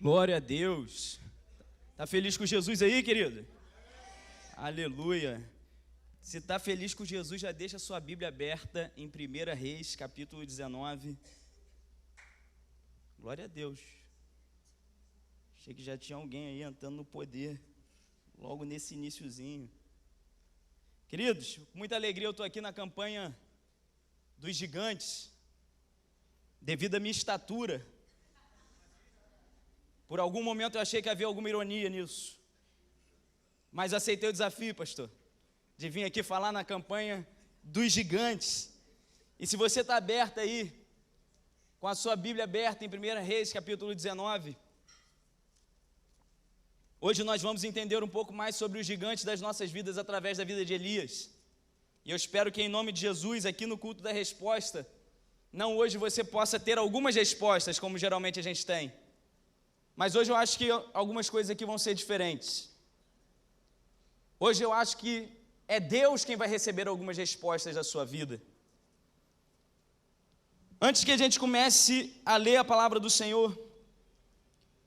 Glória a Deus. Tá feliz com Jesus aí, querido? Aleluia. Se tá feliz com Jesus, já deixa a sua Bíblia aberta em 1 Reis, capítulo 19. Glória a Deus. Achei que já tinha alguém aí entrando no poder, logo nesse iniciozinho. Queridos, com muita alegria eu estou aqui na campanha dos gigantes, devido à minha estatura. Por algum momento eu achei que havia alguma ironia nisso, mas aceitei o desafio, pastor, de vir aqui falar na campanha dos gigantes. E se você está aberto aí, com a sua Bíblia aberta em 1 Reis, capítulo 19, hoje nós vamos entender um pouco mais sobre os gigantes das nossas vidas através da vida de Elias. E eu espero que em nome de Jesus, aqui no culto da resposta, não hoje você possa ter algumas respostas, como geralmente a gente tem, mas hoje eu acho que algumas coisas aqui vão ser diferentes. Hoje eu acho que é Deus quem vai receber algumas respostas da sua vida. Antes que a gente comece a ler a palavra do Senhor,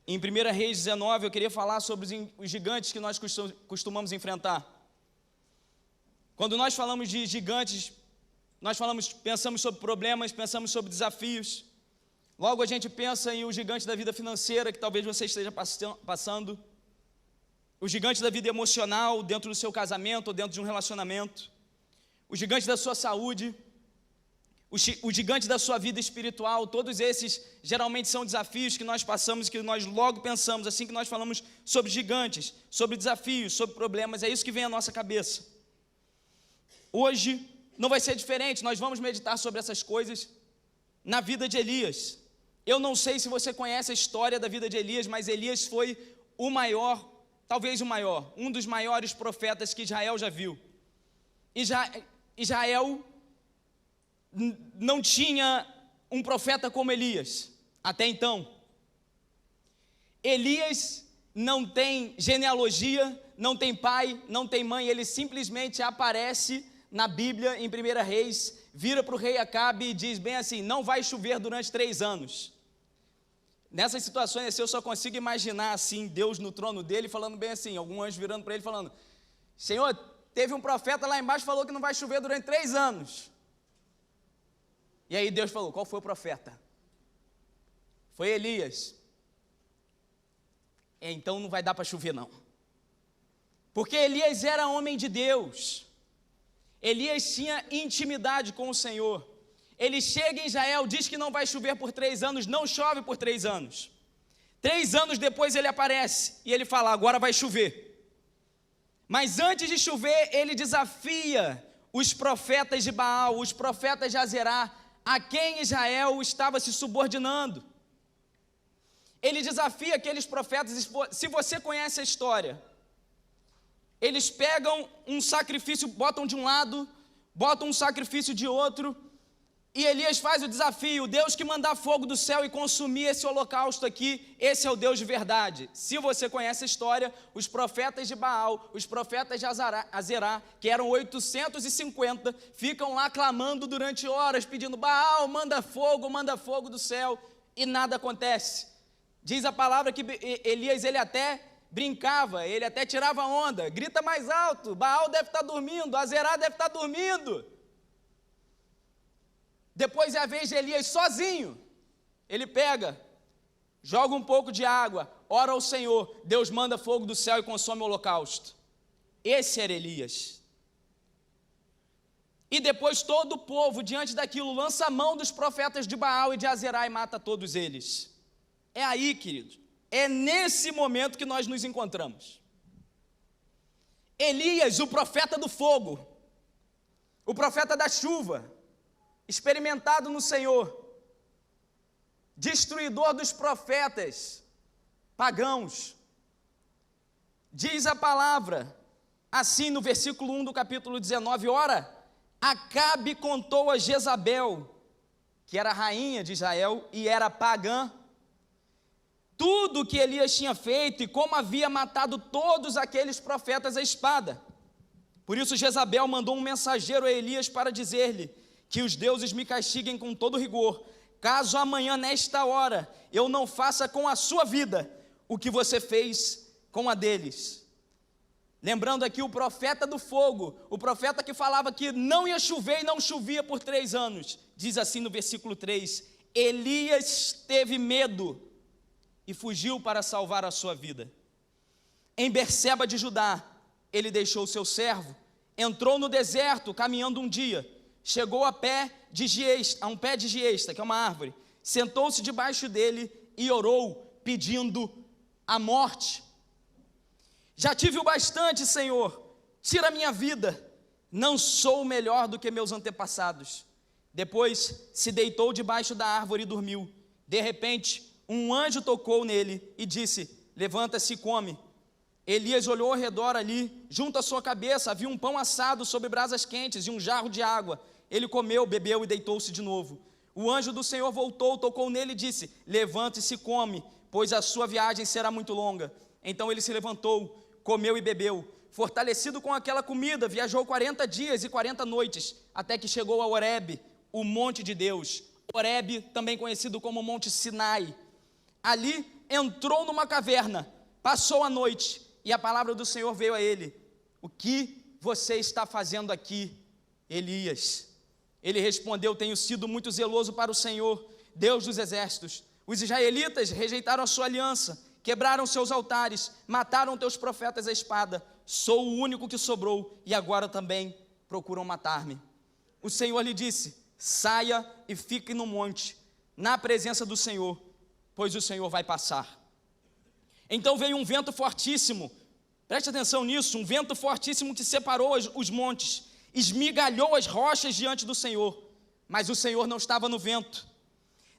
em 1 Reis 19, eu queria falar sobre os gigantes que nós costumamos enfrentar. Quando nós falamos de gigantes, pensamos sobre problemas, pensamos sobre desafios. Logo a gente pensa em o gigante da vida financeira, que talvez você esteja passando. O gigante da vida emocional, dentro do seu casamento ou dentro de um relacionamento. O gigante da sua saúde. O gigante da sua vida espiritual. Todos esses geralmente são desafios que nós passamos, que nós logo pensamos, assim que nós falamos sobre gigantes, sobre desafios, sobre problemas. É isso que vem à nossa cabeça. Hoje não vai ser diferente, nós vamos meditar sobre essas coisas na vida de Elias. Eu não sei se você conhece a história da vida de Elias, mas Elias foi o maior, talvez o maior, um dos maiores profetas que Israel já viu. Israel não tinha um profeta como Elias, até então. Elias não tem genealogia, não tem pai, não tem mãe, ele simplesmente aparece na Bíblia, em 1 Reis, vira para o rei Acabe e diz bem assim: não vai chover durante 3 anos. Nessas situações assim, eu só consigo imaginar assim, Deus no trono dele falando bem assim, algum anjo virando para ele falando: Senhor, teve um profeta lá embaixo que falou que não vai chover durante 3 anos. E aí Deus falou: qual foi o profeta? Foi Elias. Então não vai dar para chover não. Porque Elias era homem de Deus. Elias tinha intimidade com o Senhor. Ele chega em Israel, diz que não vai chover por 3 anos, não chove por 3 anos. 3 anos depois ele aparece e ele fala: agora vai chover. Mas antes de chover, ele desafia os profetas de Baal, os profetas de Azerá, a quem Israel estava se subordinando. Ele desafia aqueles profetas. Se você conhece a história, eles pegam um sacrifício, botam de um lado, botam um sacrifício de outro, e Elias faz o desafio: o Deus que mandar fogo do céu e consumir esse holocausto aqui, esse é o Deus de verdade. Se você conhece a história, os profetas de Baal, os profetas de Azerá, que eram 850, ficam lá clamando durante horas, pedindo: Baal, manda fogo do céu, e nada acontece. Diz a palavra que Elias, ele até brincava, ele até tirava onda: grita mais alto, Baal deve estar dormindo, Azerá deve estar dormindo. Depois é a vez de Elias sozinho. Ele pega, joga um pouco de água, ora ao Senhor, Deus manda fogo do céu e consome o holocausto. Esse era Elias. E depois todo o povo, diante daquilo, lança a mão dos profetas de Baal e de Azerá e mata todos eles. É aí, queridos, é nesse momento que nós nos encontramos. Elias, o profeta do fogo, o profeta da chuva, experimentado no Senhor, destruidor dos profetas pagãos. Diz a palavra assim no versículo 1 do capítulo 19: ora, Acabe contou a Jezabel, que era rainha de Israel e era pagã, tudo o que Elias tinha feito e como havia matado todos aqueles profetas à espada. Por isso Jezabel mandou um mensageiro a Elias para dizer-lhe: que os deuses me castiguem com todo rigor, caso amanhã nesta hora eu não faça com a sua vida o que você fez com a deles. Lembrando aqui o profeta do fogo, o profeta que falava que não ia chover e não chovia por 3 anos, diz assim no versículo 3, Elias teve medo e fugiu para salvar a sua vida. Em Berseba de Judá, ele deixou o seu servo, entrou no deserto caminhando um dia, chegou a um pé de giesta, que é uma árvore, sentou-se debaixo dele e orou, pedindo a morte. Já tive o bastante, Senhor, tira a minha vida, não sou melhor do que meus antepassados. Depois se deitou debaixo da árvore e dormiu. De repente, um anjo tocou nele e disse, levanta-se e come. Elias olhou ao redor ali, junto à sua cabeça havia um pão assado sobre brasas quentes e um jarro de água. Ele comeu, bebeu e deitou-se de novo. O anjo do Senhor voltou, tocou nele e disse, levante-se e come, pois a sua viagem será muito longa. Então ele se levantou, comeu e bebeu. Fortalecido com aquela comida, viajou 40 dias e 40 noites, até que chegou a Horebe, o monte de Deus. Horebe, também conhecido como Monte Sinai. Ali entrou numa caverna, passou a noite, e a palavra do Senhor veio a ele. O que você está fazendo aqui, Elias? Ele respondeu, tenho sido muito zeloso para o Senhor, Deus dos exércitos. Os israelitas rejeitaram a sua aliança, quebraram seus altares, mataram teus profetas à espada. Sou o único que sobrou, e agora também procuram matar-me. O Senhor lhe disse, saia e fique no monte, na presença do Senhor, pois o Senhor vai passar. Então veio um vento fortíssimo, preste atenção nisso, um vento fortíssimo que separou os montes, esmigalhou as rochas diante do Senhor, mas o Senhor não estava no vento.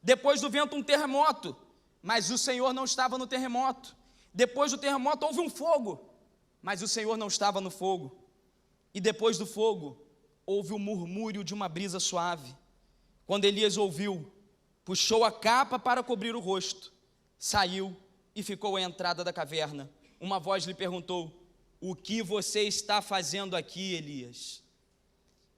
Depois do vento um terremoto, mas o Senhor não estava no terremoto. Depois do terremoto houve um fogo, mas o Senhor não estava no fogo. E depois do fogo houve o murmúrio de uma brisa suave. Quando Elias ouviu, puxou a capa para cobrir o rosto, saiu e ficou à entrada da caverna. Uma voz lhe perguntou, o que você está fazendo aqui, Elias?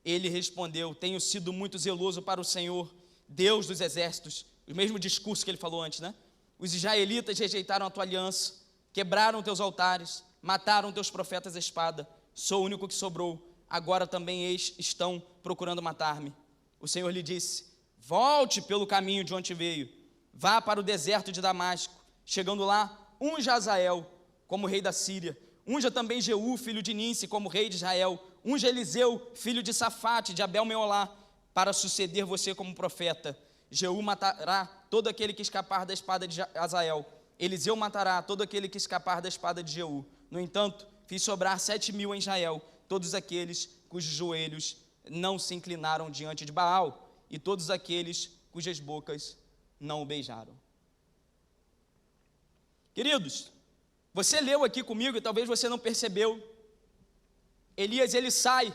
Ele respondeu, tenho sido muito zeloso para o Senhor, Deus dos exércitos. O mesmo discurso que ele falou antes, né? Os israelitas rejeitaram a tua aliança, quebraram teus altares, mataram teus profetas à espada. Sou o único que sobrou, agora também eles estão procurando matar-me. O Senhor lhe disse, volte pelo caminho de onde veio, vá para o deserto de Damasco. Chegando lá, unja Azael como rei da Síria, unja também Jeú, filho de Ninsi, como rei de Israel, unja Eliseu, filho de Safate, de Abel-Meolá, para suceder você como profeta. Jeú matará todo aquele que escapar da espada de Azael, Eliseu matará todo aquele que escapar da espada de Jeú. No entanto, fiz sobrar 7.000 em Israel, todos aqueles cujos joelhos não se inclinaram diante de Baal, e todos aqueles cujas bocas não o beijaram. Queridos, você leu aqui comigo e talvez você não percebeu, Elias ele sai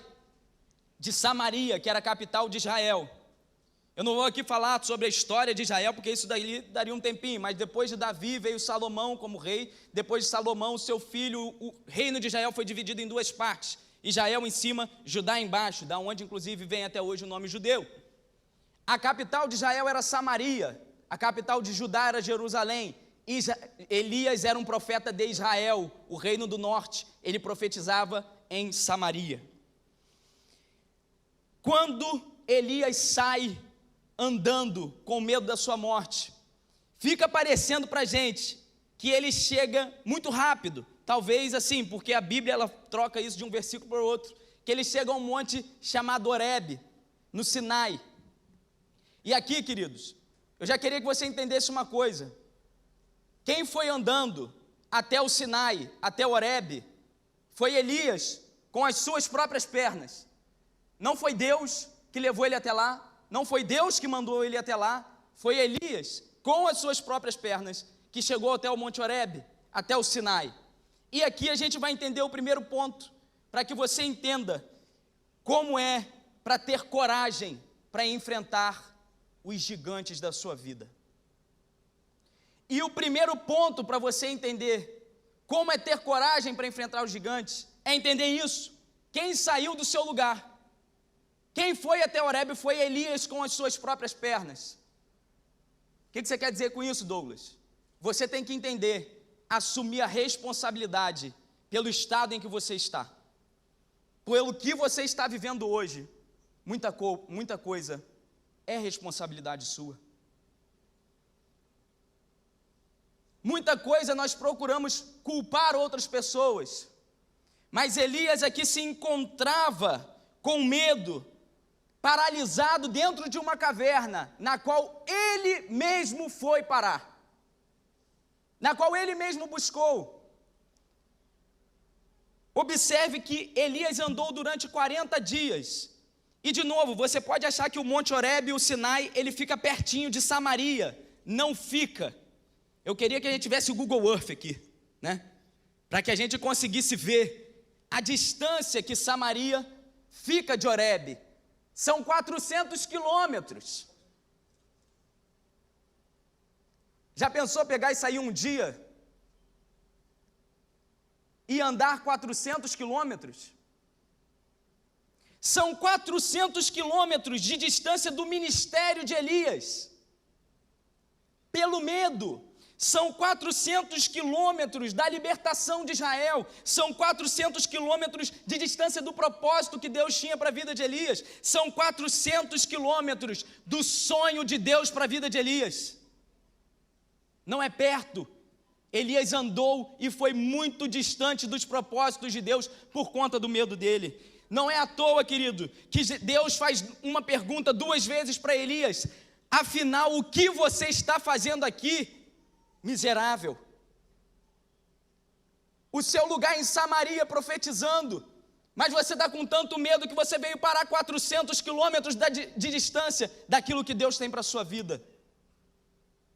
de Samaria, que era a capital de Israel. Eu não vou aqui falar sobre a história de Israel, porque isso daí daria um tempinho, mas depois de Davi veio Salomão como rei, depois de Salomão, seu filho, o reino de Israel foi dividido em 2 partes, Israel em cima, Judá embaixo, da onde inclusive vem até hoje o nome judeu. A capital de Israel era Samaria, a capital de Judá era Jerusalém. Elias era um profeta de Israel, o reino do norte, ele profetizava em Samaria. Quando Elias sai andando com medo da sua morte, fica parecendo para a gente que ele chega muito rápido, talvez assim, porque a Bíblia ela troca isso de um versículo para o outro, que ele chega a um monte chamado Horebe, no Sinai. E aqui, queridos, eu já queria que você entendesse uma coisa, quem foi andando até o Sinai, até o Horebe, foi Elias com as suas próprias pernas. Não foi Deus que levou ele até lá, não foi Deus que mandou ele até lá, foi Elias com as suas próprias pernas que chegou até o Monte Horebe, até o Sinai. E aqui a gente vai entender o primeiro ponto, para que você entenda como é para ter coragem para enfrentar os gigantes da sua vida. E o primeiro ponto para você entender como é ter coragem para enfrentar os gigantes, é entender isso. Quem saiu do seu lugar? Quem foi até Horebe foi Elias com as suas próprias pernas. O que você quer dizer com isso, Douglas? Você tem que entender, assumir a responsabilidade pelo estado em que você está, pelo que você está vivendo hoje. Muita coisa é responsabilidade sua. Muita coisa nós procuramos culpar outras pessoas, mas Elias aqui se encontrava com medo, paralisado dentro de uma caverna, na qual ele mesmo foi parar, na qual ele mesmo buscou. Observe que Elias andou durante 40 dias, e de novo, você pode achar que o Monte Horebe, o Sinai, ele fica pertinho de Samaria. Não fica. Eu queria que a gente tivesse o Google Earth aqui, né? Para que a gente conseguisse ver a distância que Samaria fica de Horebe. São 400 quilômetros. Já pensou pegar e sair um dia e andar 400 quilômetros? São 400 quilômetros de distância do ministério de Elias. Pelo medo. São 400 quilômetros da libertação de Israel, são 400 quilômetros de distância do propósito que Deus tinha para a vida de Elias, são 400 quilômetros do sonho de Deus para a vida de Elias. Não é perto. Elias andou e foi muito distante dos propósitos de Deus por conta do medo dele. Não é à toa, querido, que Deus faz uma pergunta 2 vezes para Elias: afinal, o que você está fazendo aqui, miserável? O seu lugar em Samaria profetizando, mas você está com tanto medo que você veio parar 400 quilômetros de distância daquilo que Deus tem para a sua vida.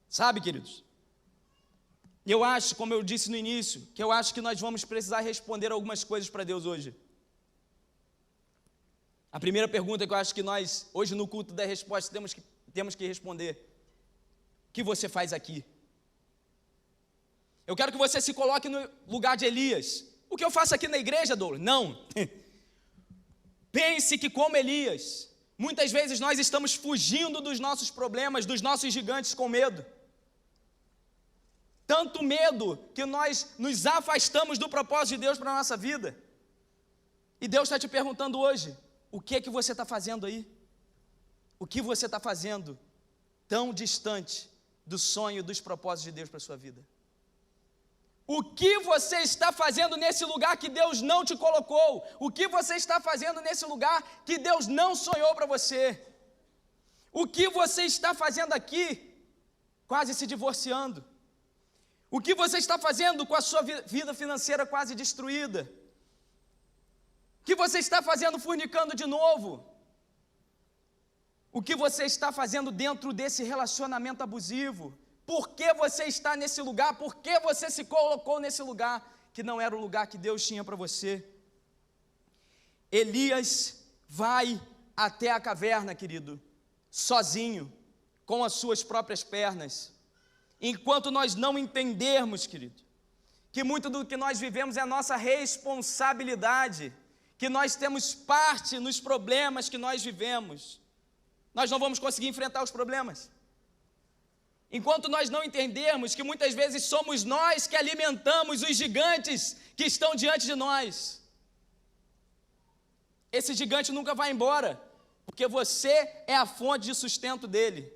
Sabe, queridos, eu acho, como eu disse no início, que eu acho que nós vamos precisar responder algumas coisas para Deus hoje. A primeira pergunta que eu acho que nós, hoje no culto da resposta, temos que responder: o que você faz aqui? Eu quero que você se coloque no lugar de Elias. O que eu faço aqui na igreja, Douglas? Não. Pense que, como Elias, muitas vezes nós estamos fugindo dos nossos problemas, dos nossos gigantes com medo. Tanto medo que nós nos afastamos do propósito de Deus para a nossa vida. E Deus está te perguntando hoje: o que é que você está fazendo aí? O que você está fazendo tão distante do sonho, dos propósitos de Deus para a sua vida? O que você está fazendo nesse lugar que Deus não te colocou? O que você está fazendo nesse lugar que Deus não sonhou para você? O que você está fazendo aqui, quase se divorciando? O que você está fazendo com a sua vida financeira quase destruída? O que você está fazendo fornicando de novo? O que você está fazendo dentro desse relacionamento abusivo? Por que você está nesse lugar? Por que você se colocou nesse lugar que não era o lugar que Deus tinha para você? Elias vai até a caverna, querido, sozinho, com as suas próprias pernas. Enquanto nós não entendermos, querido, que muito do que nós vivemos é a nossa responsabilidade, que nós temos parte nos problemas que nós vivemos, nós não vamos conseguir enfrentar os problemas. Enquanto nós não entendermos que muitas vezes somos nós que alimentamos os gigantes que estão diante de nós, esse gigante nunca vai embora, porque você é a fonte de sustento dele.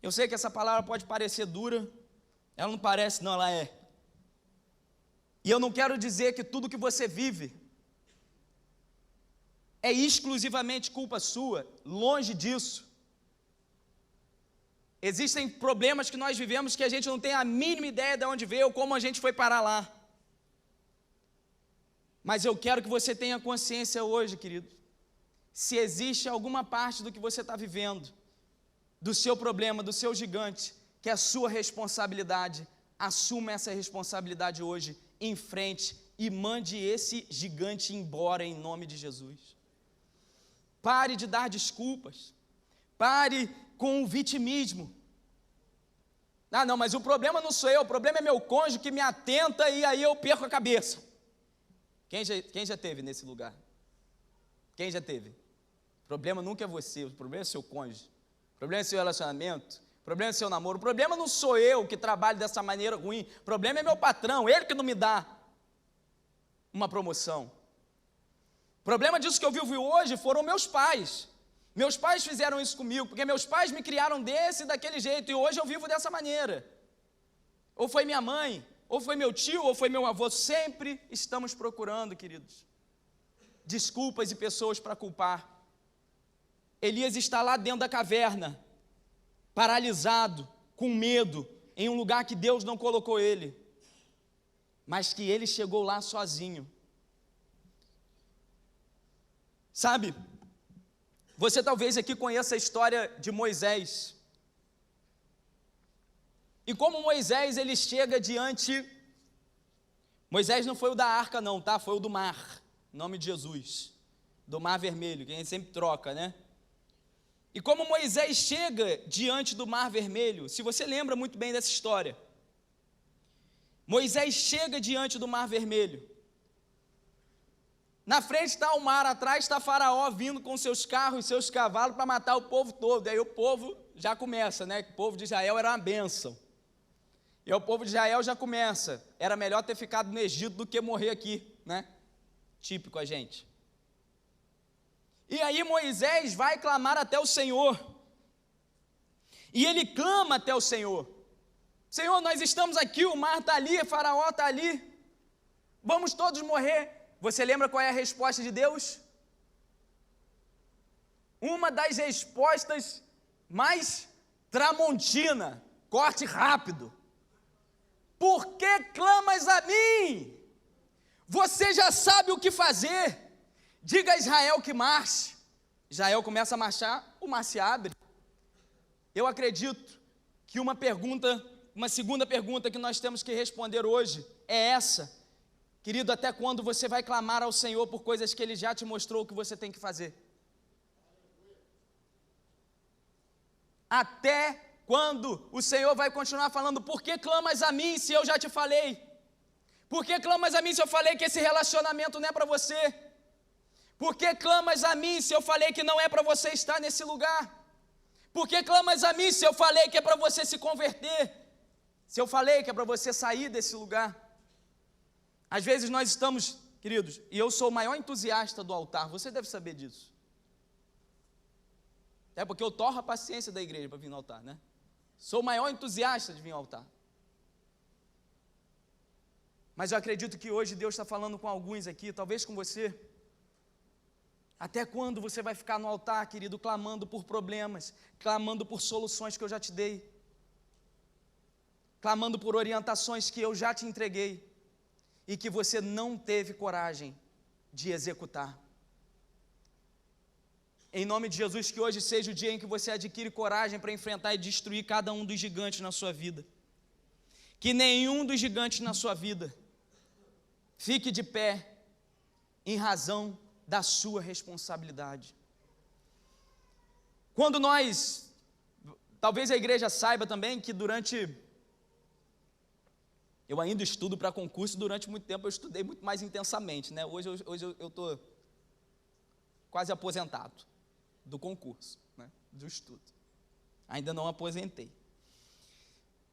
Eu sei que essa palavra pode parecer dura, ela não parece, não, ela é. E eu não quero dizer que tudo que você vive é exclusivamente culpa sua, longe disso. Existem problemas que nós vivemos que a gente não tem a mínima ideia de onde veio ou como a gente foi parar lá. Mas eu quero que você tenha consciência hoje, querido, se existe alguma parte do que você está vivendo, do seu problema, do seu gigante, que é a sua responsabilidade, assuma essa responsabilidade hoje, enfrente e mande esse gigante embora em nome de Jesus. Pare de dar desculpas, pare com o vitimismo. Ah, não, mas o problema não sou eu, o problema é meu cônjuge que me atenta e aí eu perco a cabeça. Quem já teve nesse lugar? Quem já teve? O problema nunca é você, o problema é seu cônjuge, o problema é seu relacionamento, problema é seu namoro, o problema não sou eu que trabalho dessa maneira ruim, o problema é meu patrão, ele que não me dá uma promoção. O problema disso que eu vivo hoje foram meus pais. Meus pais fizeram isso comigo, porque meus pais me criaram desse e daquele jeito, e hoje eu vivo dessa maneira. Ou foi minha mãe, ou foi meu tio, ou foi meu avô. Sempre estamos procurando, queridos, desculpas e pessoas para culpar. Elias está lá dentro da caverna, paralisado, com medo, em um lugar que Deus não colocou ele, mas que ele chegou lá sozinho. Sabe, você talvez aqui conheça a história de Moisés. E como Moisés, ele chega diante... Moisés não foi o da arca não, tá? Foi o do mar, em nome de Jesus. Do mar vermelho, que a gente sempre troca, né? E como Moisés chega diante do mar vermelho, se você lembra muito bem dessa história, Moisés chega diante do mar vermelho. Na frente está o mar, atrás está Faraó vindo com seus carros e seus cavalos para matar o povo todo. E aí o povo já começa, né? O povo de Israel era uma bênção. E aí o povo de Israel já começa. Era melhor ter ficado no Egito do que morrer aqui, né? Típico a gente. E aí Moisés vai clamar até o Senhor. E ele clama até o Senhor. Senhor, nós estamos aqui, o mar está ali, Faraó está ali. Vamos todos morrer. Você lembra qual é a resposta de Deus? Uma das respostas mais tramontina, corte rápido. Por que clamas a mim? Você já sabe o que fazer. Diga a Israel que marche. Israel começa a marchar, o mar se abre. Eu acredito que uma segunda pergunta que nós temos que responder hoje é essa. Querido, até quando você vai clamar ao Senhor por coisas que Ele já te mostrou o que você tem que fazer? Até quando o Senhor vai continuar falando, por que clamas a mim se eu já te falei? Por que clamas a mim se eu falei que esse relacionamento não é para você? Por que clamas a mim se eu falei que não é para você estar nesse lugar? Por que clamas a mim se eu falei que é para você se converter? Se eu falei que é para você sair desse lugar? Às vezes nós estamos, queridos, e eu sou o maior entusiasta do altar, você deve saber disso. É porque eu torro a paciência da igreja para vir no altar, né? Sou o maior entusiasta de vir ao altar. Mas eu acredito que hoje Deus está falando com alguns aqui, talvez com você. Até quando você vai ficar no altar, querido, clamando por problemas, clamando por soluções que eu já te dei, clamando por orientações que eu já te entreguei, e que você não teve coragem de executar? Em nome de Jesus, que hoje seja o dia em que você adquire coragem para enfrentar e destruir cada um dos gigantes na sua vida. Que nenhum dos gigantes na sua vida fique de pé em razão da sua responsabilidade. Quando talvez a igreja saiba também que eu ainda estudo para concurso, durante muito tempo eu estudei muito mais intensamente, né? Hoje eu estou quase aposentado do concurso, né? Do estudo. Ainda não aposentei.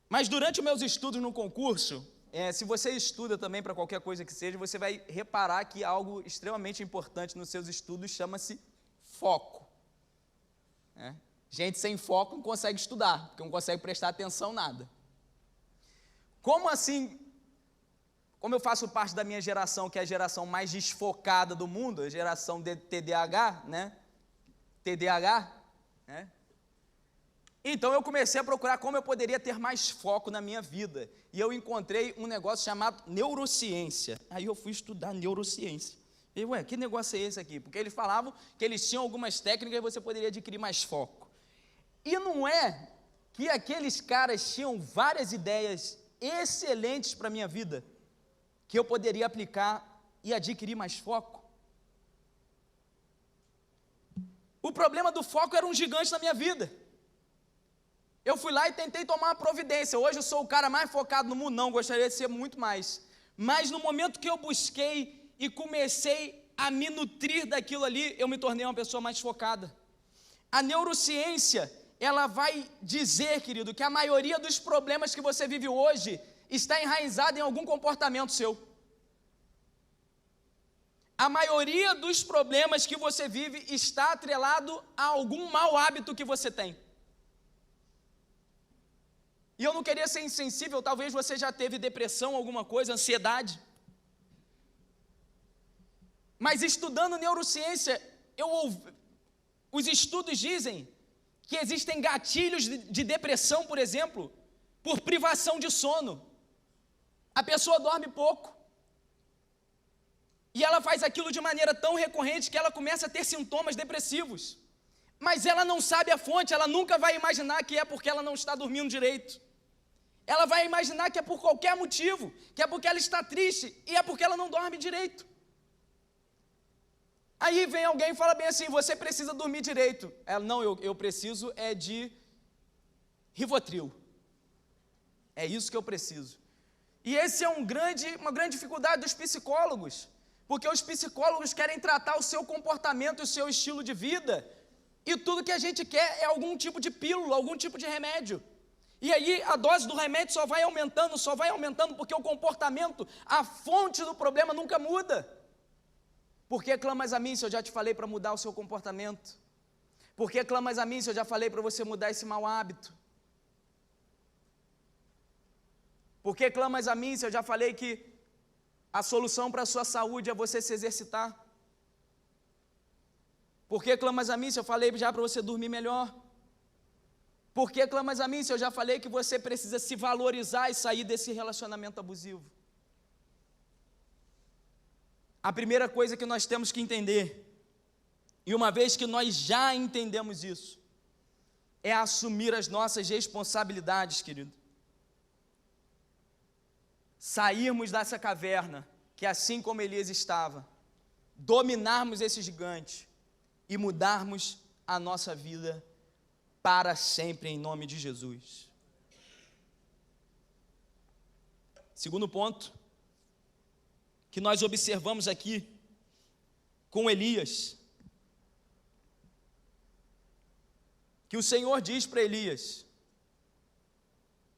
Mas durante os meus estudos no concurso, se você estuda também para qualquer coisa que seja, você vai reparar que algo extremamente importante nos seus estudos chama-se foco. Gente sem foco não consegue estudar, porque não consegue prestar atenção em nada. Como assim, como eu faço parte da minha geração, que é a geração mais desfocada do mundo, a geração de TDAH, né? Então eu comecei a procurar como eu poderia ter mais foco na minha vida. E eu encontrei um negócio chamado neurociência. Aí eu fui estudar neurociência. E que negócio é esse aqui? Porque eles falavam que eles tinham algumas técnicas e você poderia adquirir mais foco. E não é que aqueles caras tinham várias ideias excelentes para a minha vida, que eu poderia aplicar e adquirir mais foco? O problema do foco era um gigante na minha vida. Eu fui lá e tentei tomar uma providência. Hoje eu sou o cara mais focado no mundo, não, gostaria de ser muito mais. Mas no momento que eu busquei e comecei a me nutrir daquilo ali, eu me tornei uma pessoa mais focada. A neurociência, ela vai dizer, querido, que a maioria dos problemas que você vive hoje está enraizada em algum comportamento seu. A maioria dos problemas que você vive está atrelado a algum mau hábito que você tem. E eu não queria ser insensível, talvez você já teve depressão, alguma coisa, ansiedade. Mas estudando neurociência, os estudos dizem que existem gatilhos de depressão, por exemplo, por privação de sono. A pessoa dorme pouco. E ela faz aquilo de maneira tão recorrente que ela começa a ter sintomas depressivos. Mas ela não sabe a fonte, ela nunca vai imaginar que é porque ela não está dormindo direito. Ela vai imaginar que é por qualquer motivo, que é porque ela está triste e é porque ela não dorme direito. Aí vem alguém e fala bem assim, você precisa dormir direito. Ela, não, eu preciso é de Rivotril. É isso que eu preciso. E esse é uma grande dificuldade dos psicólogos, porque os psicólogos querem tratar o seu comportamento e o seu estilo de vida, e tudo que a gente quer é algum tipo de pílula, algum tipo de remédio. E aí a dose do remédio só vai aumentando, porque o comportamento, a fonte do problema nunca muda. Por que clamas a mim se eu já te falei para mudar o seu comportamento? Por que clamas a mim se eu já falei para você mudar esse mau hábito? Por que clamas a mim se eu já falei que a solução para a sua saúde é você se exercitar? Por que clamas a mim se eu falei já para você dormir melhor? Por que clamas a mim se eu já falei que você precisa se valorizar e sair desse relacionamento abusivo? A primeira coisa que nós temos que entender, e uma vez que nós já entendemos isso, é assumir as nossas responsabilidades, querido. Sairmos dessa caverna, que assim como Elias estava, dominarmos esse gigante e mudarmos a nossa vida para sempre, em nome de Jesus. Segundo ponto, que nós observamos aqui com Elias, que o Senhor diz para Elias,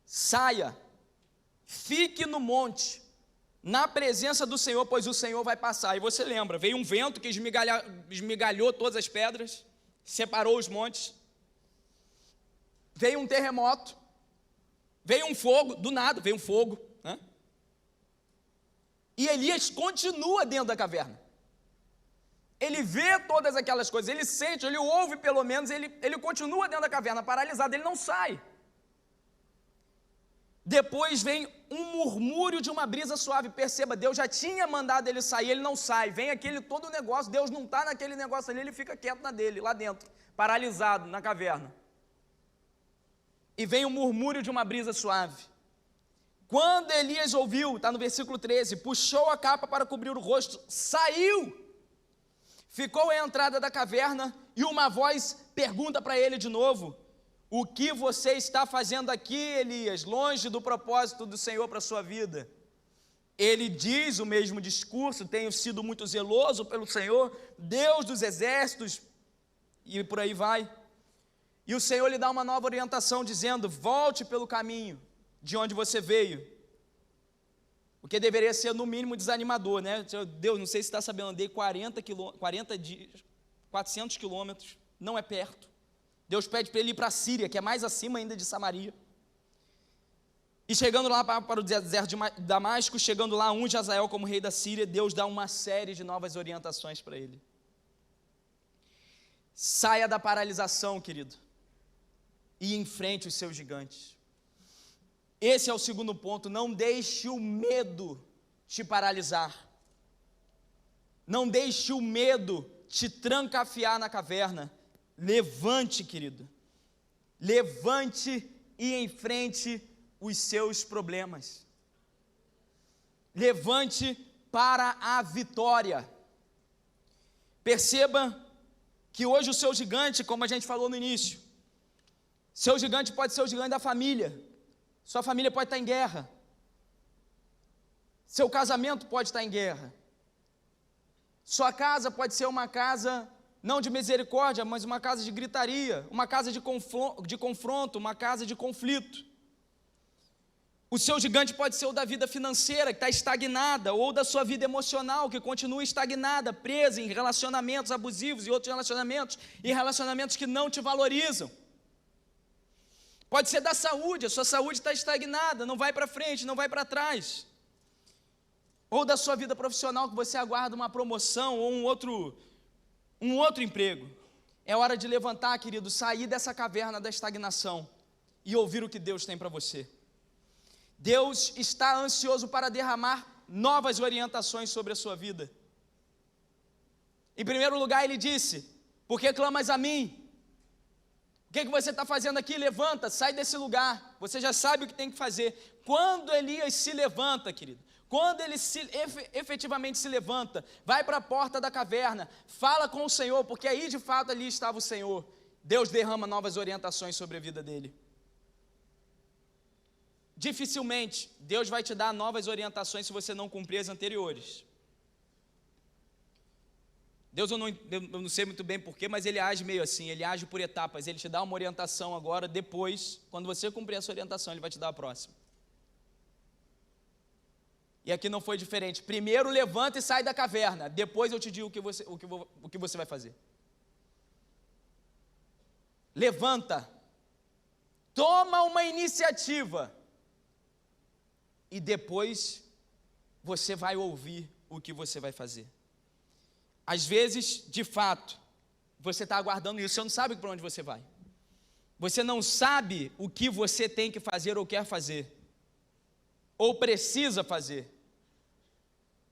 saia, fique no monte, na presença do Senhor, pois o Senhor vai passar. E você lembra, veio um vento que esmigalhou todas as pedras, separou os montes, veio um terremoto, veio um fogo, do nada veio um fogo, né? E Elias continua dentro da caverna. Ele vê todas aquelas coisas, ele sente, ele ouve pelo menos, ele continua dentro da caverna, paralisado, ele não sai. Depois vem um murmúrio de uma brisa suave, perceba, Deus já tinha mandado ele sair, ele não sai, vem aquele todo negócio, Deus não está naquele negócio ali, ele fica quieto na dele, lá dentro, paralisado na caverna. E vem um murmúrio de uma brisa suave. Quando Elias ouviu, está no versículo 13, puxou a capa para cobrir o rosto, saiu, ficou à entrada da caverna e uma voz pergunta para ele de novo, o que você está fazendo aqui, Elias, longe do propósito do Senhor para a sua vida? Ele diz o mesmo discurso, tenho sido muito zeloso pelo Senhor, Deus dos exércitos, e por aí vai. E o Senhor lhe dá uma nova orientação, dizendo, volte pelo caminho de onde você veio, o que deveria ser no mínimo desanimador, né? Deus, não sei se você está sabendo, andei 400 quilômetros, não é perto. Deus pede para ele ir para a Síria, que é mais acima ainda de Samaria. E chegando lá para o deserto de Damasco, chegando lá, unge Hazael como rei da Síria, Deus dá uma série de novas orientações para ele. Saia da paralisação, querido, e enfrente os seus gigantes. Esse é o segundo ponto, não deixe o medo te paralisar. Não deixe o medo te trancafiar na caverna. Levante, querido. Levante e enfrente os seus problemas. Levante para a vitória. Perceba que hoje o seu gigante, como a gente falou no início, seu gigante pode ser o gigante da família. Sua família pode estar em guerra. Seu casamento pode estar em guerra. Sua casa pode ser uma casa não de misericórdia, mas uma casa de gritaria, uma casa de confronto, uma casa de conflito. O seu gigante pode ser o da vida financeira, que está estagnada, ou da sua vida emocional, que continua estagnada, presa em relacionamentos abusivos e outros relacionamentos, e relacionamentos que não te valorizam. Pode ser da saúde, a sua saúde está estagnada, não vai para frente, não vai para trás. Ou da sua vida profissional, que você aguarda uma promoção ou um outro emprego. É hora de levantar, querido, sair dessa caverna da estagnação e ouvir o que Deus tem para você. Deus está ansioso para derramar novas orientações sobre a sua vida. Em primeiro lugar, ele disse: por que clamas a mim? O que você está fazendo aqui? Levanta, sai desse lugar. Você já sabe o que tem que fazer. Quando Elias se levanta, querido, quando ele efetivamente se levanta, vai para a porta da caverna, fala com o Senhor, porque aí de fato ali estava o Senhor. Deus derrama novas orientações sobre a vida dele. Dificilmente Deus vai te dar novas orientações se você não cumprir as anteriores. Deus, eu não sei muito bem porquê, mas Ele age meio assim, Ele age por etapas. Ele te dá uma orientação agora, depois, quando você cumprir essa orientação, Ele vai te dar a próxima. E aqui não foi diferente. Primeiro levanta e sai da caverna, depois eu te digo o que você vai fazer. Levanta, toma uma iniciativa, e depois você vai ouvir o que você vai fazer. Às vezes, de fato, você está aguardando isso, você não sabe para onde você vai. Você não sabe o que você tem que fazer ou quer fazer, ou precisa fazer.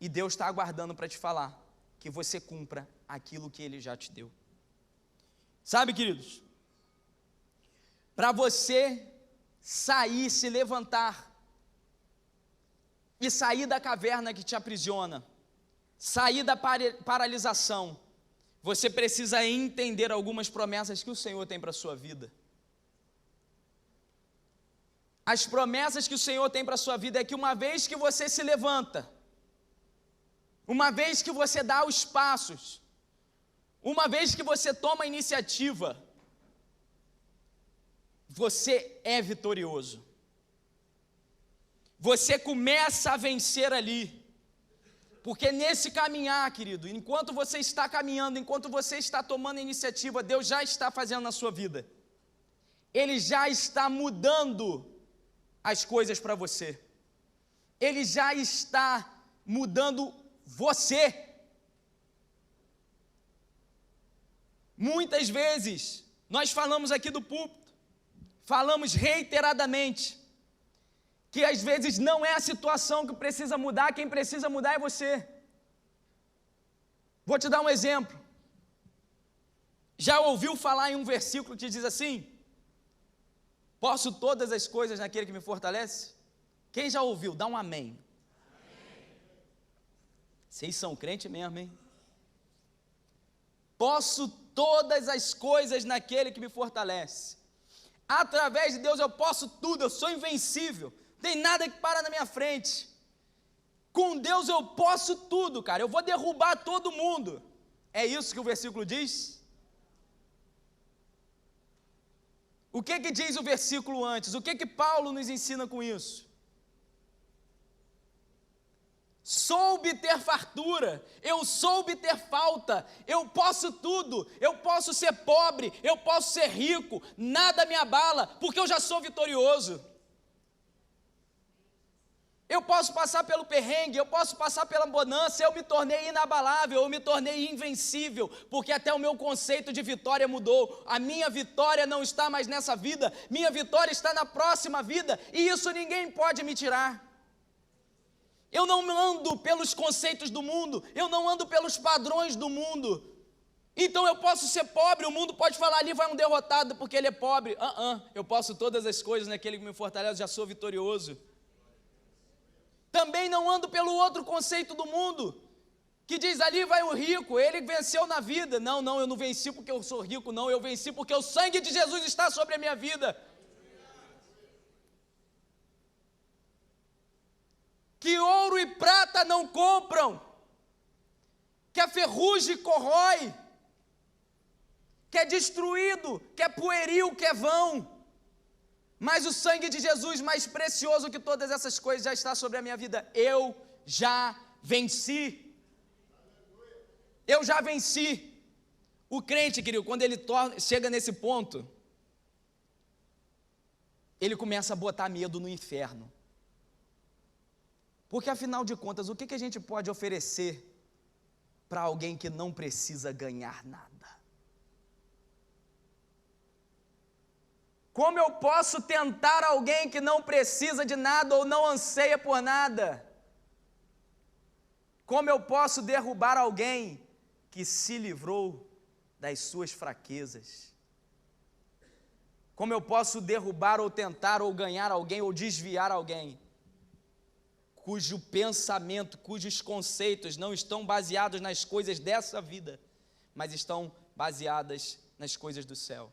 E Deus está aguardando para te falar que você cumpra aquilo que Ele já te deu. Sabe, queridos, para você sair, se levantar, e sair da caverna que te aprisiona, sair da paralisação, você precisa entender algumas promessas que o Senhor tem para a sua vida. As promessas que o Senhor tem para a sua vida é que uma vez que você se levanta, uma vez que você dá os passos, uma vez que você toma a iniciativa, você é vitorioso. Você começa a vencer ali. Porque nesse caminhar, querido, enquanto você está caminhando, enquanto você está tomando a iniciativa, Deus já está fazendo na sua vida. Ele já está mudando as coisas para você. Ele já está mudando você. Muitas vezes, nós falamos aqui do púlpito, falamos reiteradamente, que às vezes não é a situação que precisa mudar, quem precisa mudar é você. Vou te dar um exemplo. Já ouviu falar em um versículo que diz assim: posso todas as coisas naquele que me fortalece? Quem já ouviu? Dá um amém. Vocês são crente mesmo, hein? Posso todas as coisas naquele que me fortalece. Através de Deus eu posso tudo, eu sou invencível. Tem nada que para na minha frente. Com Deus eu posso tudo, cara. Eu vou derrubar todo mundo. É isso que o versículo diz? O que diz o versículo antes? O que Paulo nos ensina com isso? Soube ter fartura, eu soube ter falta, eu posso tudo, eu posso ser pobre, eu posso ser rico, nada me abala, porque eu já sou vitorioso. Eu posso passar pelo perrengue, eu posso passar pela bonança, eu me tornei inabalável, eu me tornei invencível, porque até o meu conceito de vitória mudou. A minha vitória não está mais nessa vida, minha vitória está na próxima vida, e isso ninguém pode me tirar. Eu não ando pelos conceitos do mundo, eu não ando pelos padrões do mundo. Então eu posso ser pobre, o mundo pode falar, ali vai um derrotado porque ele é pobre. Eu posso todas as coisas naquele que me fortalece, já sou vitorioso. Também não ando pelo outro conceito do mundo, que diz, ali vai o rico, ele venceu na vida. Não, eu não venci porque eu sou rico, não, eu venci porque o sangue de Jesus está sobre a minha vida. Que ouro e prata não compram, que a ferrugem corrói, que é destruído, que é pueril, que é vão. Mas o sangue de Jesus, mais precioso que todas essas coisas, já está sobre a minha vida. Eu já venci. Eu já venci. O crente, querido, quando ele chega nesse ponto, ele começa a botar medo no inferno. Porque afinal de contas, o que a gente pode oferecer para alguém que não precisa ganhar nada? Como eu posso tentar alguém que não precisa de nada ou não anseia por nada? Como eu posso derrubar alguém que se livrou das suas fraquezas? Como eu posso derrubar ou tentar ou ganhar alguém ou desviar alguém cujo pensamento, cujos conceitos não estão baseados nas coisas dessa vida, mas estão baseadas nas coisas do céu?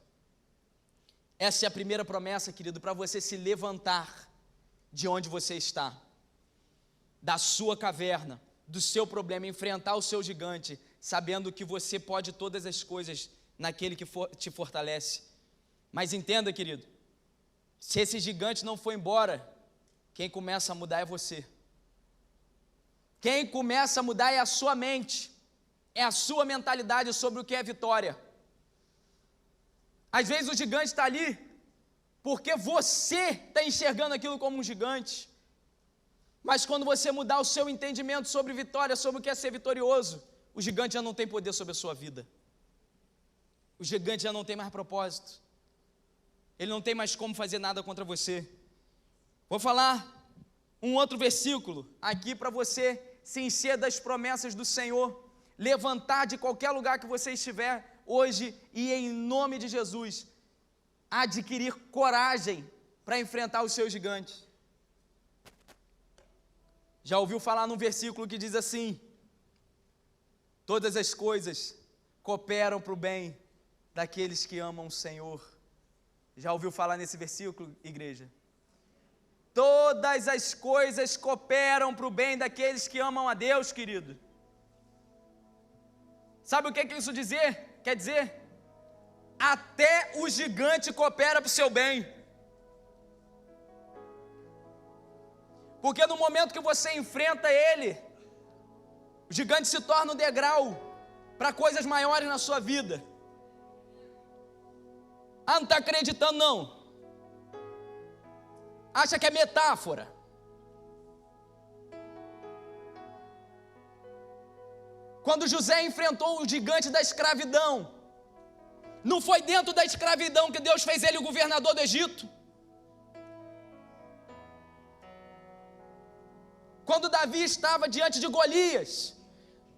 Essa é a primeira promessa, querido, para você se levantar de onde você está, da sua caverna, do seu problema, enfrentar o seu gigante, sabendo que você pode todas as coisas naquele que te fortalece. Mas entenda, querido, se esse gigante não for embora, quem começa a mudar é você. Quem começa a mudar é a sua mente, é a sua mentalidade sobre o que é vitória. Às vezes o gigante está ali porque você está enxergando aquilo como um gigante. Mas quando você mudar o seu entendimento sobre vitória, sobre o que é ser vitorioso, o gigante já não tem poder sobre a sua vida. O gigante já não tem mais propósito. Ele não tem mais como fazer nada contra você. Vou falar um outro versículo aqui para você se encher das promessas do Senhor, levantar de qualquer lugar que você estiver hoje e em nome de Jesus, adquirir coragem para enfrentar os seus gigantes. Já ouviu falar num versículo que diz assim: todas as coisas cooperam para o bem daqueles que amam o Senhor. Já ouviu falar nesse versículo, igreja? Todas as coisas cooperam para o bem daqueles que amam a Deus, querido. Sabe o que isso quer dizer? Até o gigante coopera para o seu bem. Porque no momento que você enfrenta ele, o gigante se torna um degrau para coisas maiores na sua vida. Ah, não está acreditando não? Acha que é metáfora? Quando José enfrentou o gigante da escravidão, não foi dentro da escravidão que Deus fez ele o governador do Egito? Quando Davi estava diante de Golias,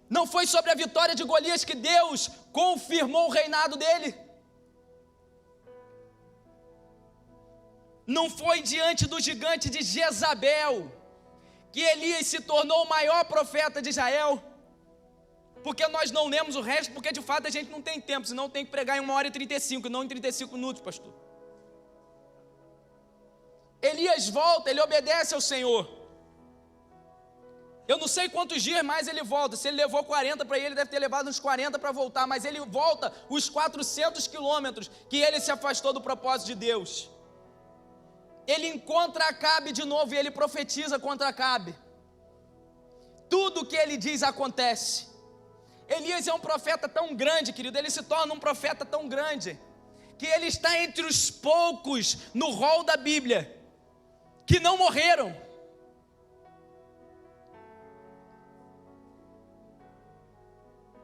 não foi sobre a vitória de Golias que Deus confirmou o reinado dele? Não foi diante do gigante de Jezabel que Elias se tornou o maior profeta de Israel? Porque nós não lemos o resto, porque de fato a gente não tem tempo, senão tem que pregar em 1h35, não em 35 minutos, pastor. Elias volta, ele obedece ao Senhor. Eu não sei quantos dias mais ele volta. Se ele levou 40 para ir, ele deve ter levado uns 40 para voltar, mas ele volta os 400 quilômetros que ele se afastou do propósito de Deus. Ele encontra Acabe de novo e ele profetiza contra Acabe. Tudo o que ele diz acontece. Elias é um profeta tão grande, querido, ele se torna um profeta tão grande, que ele está entre os poucos no rol da Bíblia que não morreram.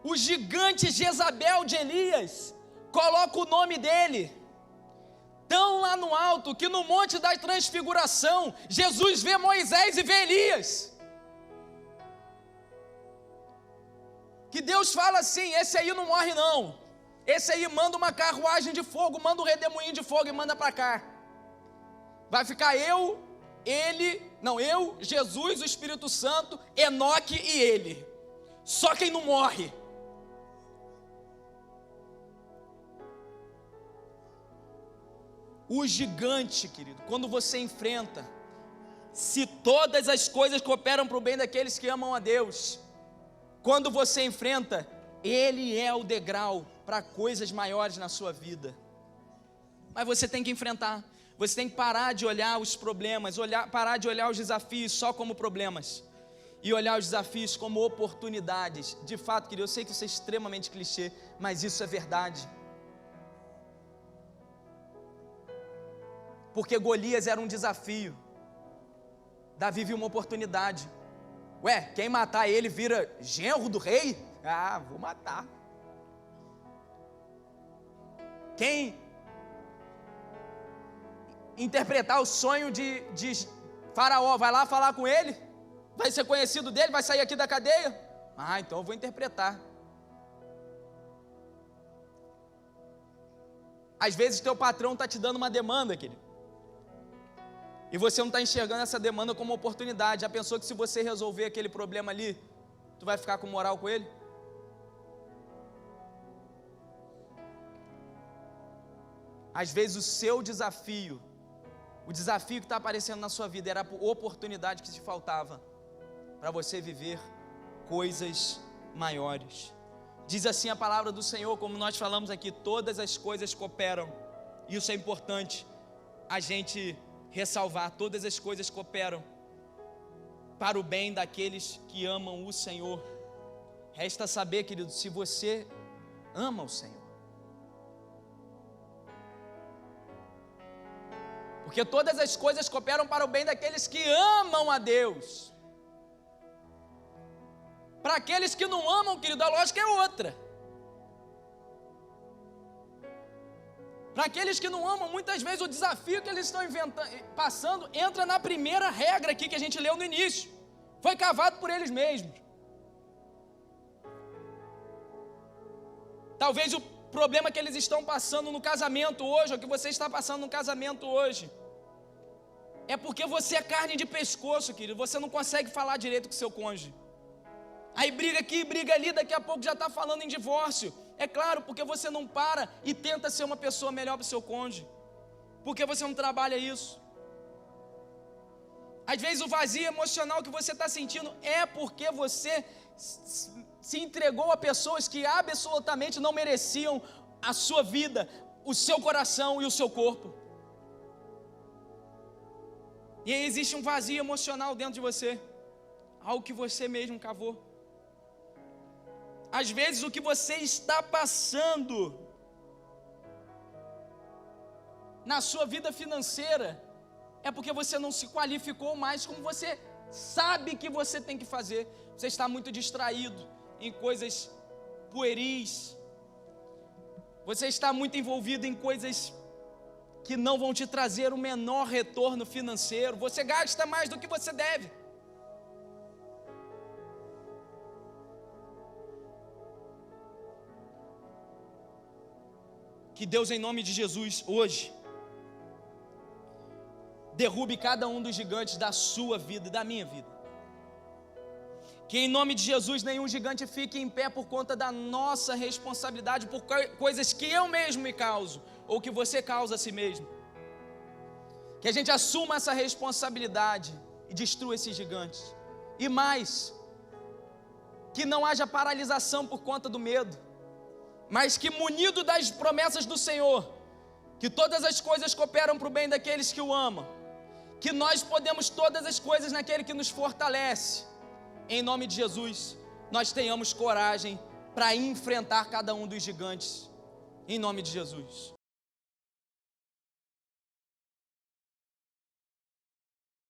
O gigante Jezabel de Elias coloca o nome dele tão lá no alto, que no Monte da Transfiguração, Jesus vê Moisés e vê Elias. Que Deus fala assim: esse aí não morre não, esse aí manda uma carruagem de fogo, manda um redemoinho de fogo e manda para cá. Vai ficar eu, Jesus, o Espírito Santo, Enoque e ele. Só quem não morre. O gigante, querido, quando você enfrenta, se todas as coisas cooperam para o bem daqueles que amam a Deus, quando você enfrenta, Ele é o degrau para coisas maiores na sua vida. Mas você tem que enfrentar. Você tem que parar de olhar os problemas, parar de olhar os desafios só como problemas e olhar os desafios como oportunidades. De fato, querido, eu sei que isso é extremamente clichê, mas isso é verdade. Porque Golias era um desafio, Davi viu uma oportunidade. Ué, quem matar ele vira genro do rei? Ah, vou matar. Quem interpretar o sonho de Faraó, vai lá falar com ele, vai ser conhecido dele, vai sair aqui da cadeia? Ah, então eu vou interpretar. Às vezes teu patrão está te dando uma demanda, querido, e você não está enxergando essa demanda como oportunidade. Já pensou que se você resolver aquele problema ali, tu vai ficar com moral com ele? Às vezes o seu desafio, o desafio que está aparecendo na sua vida era a oportunidade que te faltava para você viver coisas maiores. Diz assim a palavra do Senhor, como nós falamos aqui, todas as coisas cooperam. Isso é importante a gente ressalvar, todas as coisas cooperam para o bem daqueles que amam o Senhor. Resta saber, querido, se você ama o Senhor. Porque todas as coisas cooperam para o bem daqueles que amam a Deus. Para aqueles que não amam, querido, a lógica é outra. Para aqueles que não amam, muitas vezes o desafio que eles estão passando entra na primeira regra aqui que a gente leu no início. Foi cavado por eles mesmos. Talvez o problema que eles estão passando no casamento hoje, ou que você está passando no casamento hoje, é porque você é carne de pescoço, querido. Você não consegue falar direito com seu cônjuge. Aí briga aqui, briga ali, daqui a pouco já está falando em divórcio. É claro, porque você não para e tenta ser uma pessoa melhor para o seu cônjuge. Porque você não trabalha isso. Às vezes o vazio emocional que você está sentindo é porque você se entregou a pessoas que absolutamente não mereciam a sua vida, o seu coração e o seu corpo. E aí existe um vazio emocional dentro de você, algo que você mesmo cavou. Às vezes o que você está passando na sua vida financeira é porque você não se qualificou mais como você sabe que você tem que fazer. Você está muito distraído em coisas pueris. Você está muito envolvido em coisas que não vão te trazer o menor retorno financeiro. Você gasta mais do que você deve. Que Deus, em nome de Jesus, hoje, derrube cada um dos gigantes da sua vida e da minha vida. Que em nome de Jesus nenhum gigante fique em pé por conta da nossa responsabilidade, por coisas que eu mesmo me causo, ou que você causa a si mesmo. Que a gente assuma essa responsabilidade e destrua esses gigantes. E mais, que não haja paralisação por conta do medo, mas que munido das promessas do Senhor, que todas as coisas cooperam para o bem daqueles que o amam, que nós podemos todas as coisas naquele que nos fortalece. Em nome de Jesus, nós tenhamos coragem para enfrentar cada um dos gigantes, em nome de Jesus.